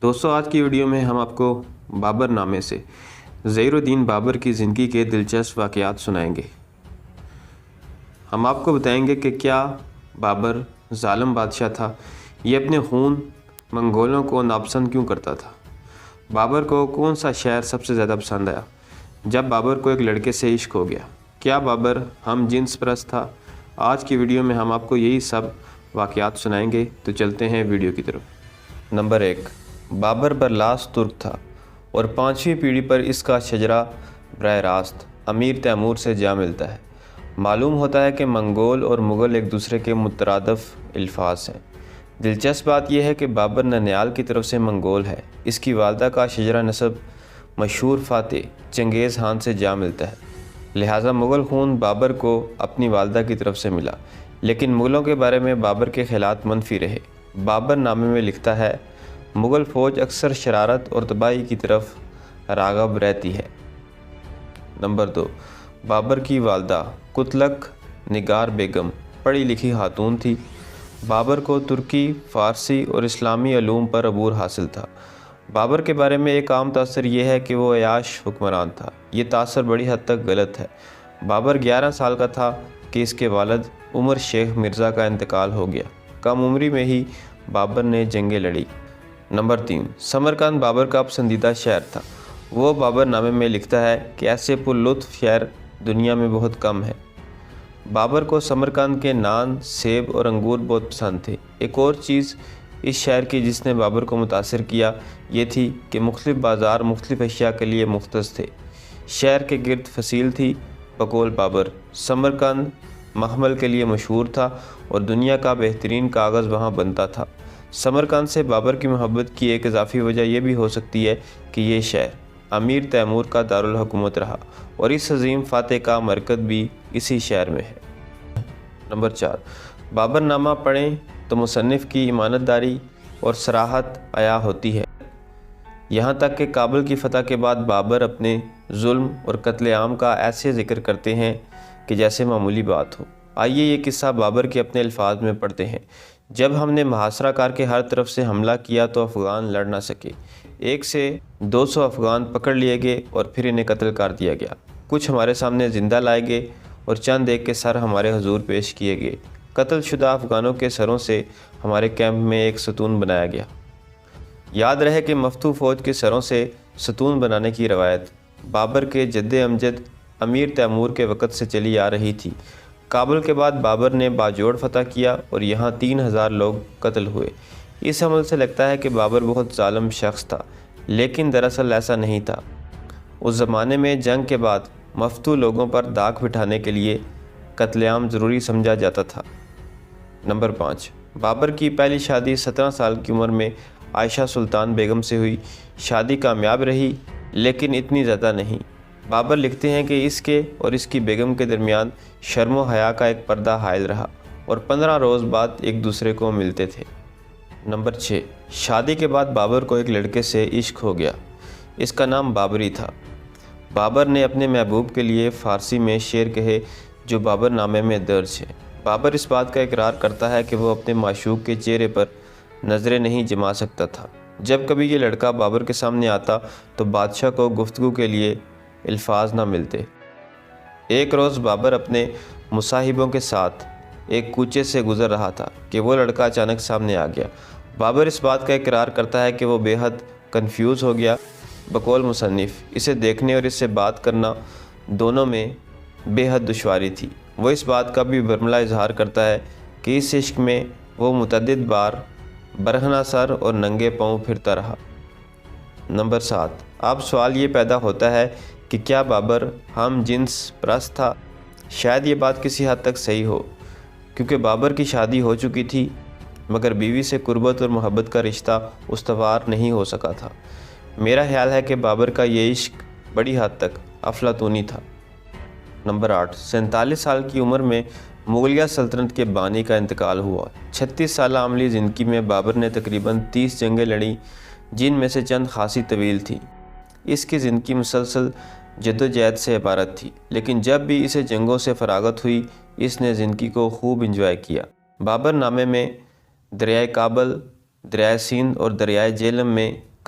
دوستوں، آج کی ویڈیو میں ہم آپ کو بابر نامے سے ظہیر الدین بابر کی زندگی کے دلچسپ واقعات سنائیں گے۔ ہم آپ کو بتائیں گے کہ کیا بابر ظالم بادشاہ تھا، یہ اپنے خون منگولوں کو ناپسند کیوں کرتا تھا، بابر کو کون سا شہر سب سے زیادہ پسند آیا جب بابر کو ایک لڑکے سے عشق ہو گیا، کیا بابر ہم جنس پرست تھا۔ آج کی ویڈیو میں ہم آپ کو یہی سب واقعات سنائیں گے، تو چلتے ہیں ویڈیو کی طرف۔ نمبر 1، بابر برلاس ترک تھا اور 5ویں پیڑھی پر اس کا شجرہ براہ راست امیر تیمور سے جا ملتا ہے۔ معلوم ہوتا ہے کہ منگول اور مغل ایک دوسرے کے مترادف الفاظ ہیں۔ دلچسپ بات یہ ہے کہ بابر ننیال کی طرف سے منگول ہے۔ اس کی والدہ کا شجرہ نسب مشہور فاتح چنگیز خان سے جا ملتا ہے، لہٰذا مغل خون بابر کو اپنی والدہ کی طرف سے ملا، لیکن مغلوں کے بارے میں بابر کے خیالات منفی رہے۔ بابر نامے میں لکھتا ہے، مغل فوج اکثر شرارت اور تباہی کی طرف راغب رہتی ہے۔ نمبر 2، بابر کی والدہ قتلک نگار بیگم پڑھی لکھی خاتون تھی۔ بابر کو ترکی، فارسی اور اسلامی علوم پر عبور حاصل تھا۔ بابر کے بارے میں ایک عام تاثر یہ ہے کہ وہ عیاش حکمران تھا۔ یہ تاثر بڑی حد تک غلط ہے۔ بابر 11 سال کا تھا کہ اس کے والد عمر شیخ مرزا کا انتقال ہو گیا۔ کم عمری میں ہی بابر نے جنگیں لڑی۔ نمبر 3، سمرقند بابر کا پسندیدہ شہر تھا۔ وہ بابر نامے میں لکھتا ہے کہ ایسے پر لطف شہر دنیا میں بہت کم ہے۔ بابر کو سمرقند کے نان، سیب اور انگور بہت پسند تھے۔ ایک اور چیز اس شہر کی جس نے بابر کو متاثر کیا یہ تھی کہ مختلف بازار مختلف اشیاء کے لیے مختص تھے۔ شہر کے گرد فصیل تھی۔ بقول بابر، سمرقند مخمل کے لیے مشہور تھا اور دنیا کا بہترین کاغذ وہاں بنتا تھا۔ سمرقند سے بابر کی محبت کی ایک اضافی وجہ یہ بھی ہو سکتی ہے کہ یہ شہر امیر تیمور کا دارالحکومت رہا اور اس عظیم فاتح کا مرکز بھی اسی شہر میں ہے۔ نمبر 4، بابر نامہ پڑھیں تو مصنف کی ایمانداری اور صراحت عیاں ہوتی ہے، یہاں تک کہ کابل کی فتح کے بعد بابر اپنے ظلم اور قتل عام کا ایسے ذکر کرتے ہیں کہ جیسے معمولی بات ہو۔ آئیے یہ قصہ بابر کے اپنے الفاظ میں پڑھتے ہیں۔ جب ہم نے محاصرہ کار کے ہر طرف سے حملہ کیا تو افغان لڑ نہ سکے۔ 100 سے 200 افغان پکڑ لیے گئے اور پھر انہیں قتل کر دیا گیا۔ کچھ ہمارے سامنے زندہ لائے گئے اور چند ایک کے سر ہمارے حضور پیش کیے گئے۔ قتل شدہ افغانوں کے سروں سے ہمارے کیمپ میں ایک ستون بنایا گیا۔ یاد رہے کہ مفتوح فوج کے سروں سے ستون بنانے کی روایت بابر کے جد امجد امیر تیمور کے وقت سے چلی آ رہی تھی۔ کابل کے بعد بابر نے باجوڑ فتح کیا اور یہاں 3000 لوگ قتل ہوئے۔ اس عمل سے لگتا ہے کہ بابر بہت ظالم شخص تھا، لیکن دراصل ایسا نہیں تھا۔ اس زمانے میں جنگ کے بعد مفتوح لوگوں پر داغ بٹھانے کے لیے قتل عام ضروری سمجھا جاتا تھا۔ نمبر 5، بابر کی پہلی شادی 17 سال کی عمر میں عائشہ سلطان بیگم سے ہوئی۔ شادی کامیاب رہی لیکن اتنی زیادہ نہیں۔ بابر لکھتے ہیں کہ اس کے اور اس کی بیگم کے درمیان شرم و حیا کا ایک پردہ حائل رہا اور 15 روز بعد ایک دوسرے کو ملتے تھے۔ نمبر 6، شادی کے بعد بابر کو ایک لڑکے سے عشق ہو گیا۔ اس کا نام بابری تھا۔ بابر نے اپنے محبوب کے لیے فارسی میں شعر کہے جو بابر نامے میں درج ہے۔ بابر اس بات کا اقرار کرتا ہے کہ وہ اپنے معشوق کے چہرے پر نظریں نہیں جما سکتا تھا۔ جب کبھی یہ لڑکا بابر کے سامنے آتا تو بادشاہ کو گفتگو کے لیے الفاظ نہ ملتے۔ ایک روز بابر اپنے مصاحبوں کے ساتھ ایک کوچے سے گزر رہا تھا کہ وہ لڑکا اچانک سامنے آ گیا۔ بابر اس بات کا اقرار کرتا ہے کہ وہ بے حد کنفیوز ہو گیا۔ بقول مصنف، اسے دیکھنے اور اس سے بات کرنا دونوں میں بے حد دشواری تھی۔ وہ اس بات کا بھی برملا اظہار کرتا ہے کہ اس عشق میں وہ متعدد بار برہنہ سر اور ننگے پاؤں پھرتا رہا۔ نمبر 7، اب سوال یہ پیدا ہوتا ہے کہ کیا بابر ہم جنس پرست تھا؟ شاید یہ بات کسی حد تک صحیح ہو، کیونکہ بابر کی شادی ہو چکی تھی مگر بیوی سے قربت اور محبت کا رشتہ استوار نہیں ہو سکا تھا۔ میرا خیال ہے کہ بابر کا یہ عشق بڑی حد تک افلاطونی تھا۔ نمبر 8، 47 سال کی عمر میں مغلیہ سلطنت کے بانی کا انتقال ہوا۔ 36 سالہ عملی زندگی میں بابر نے تقریباً 30 جنگیں لڑیں، جن میں سے چند خاصی طویل تھیں۔ اس کی زندگی مسلسل جدوجہد سے عبارت تھی، لیکن جب بھی اسے جنگوں سے فراغت ہوئی اس نے زندگی کو خوب انجوائے کیا۔ بابر نامے میں دریائے کابل، دریائے سندھ اور دریائے جہلم میں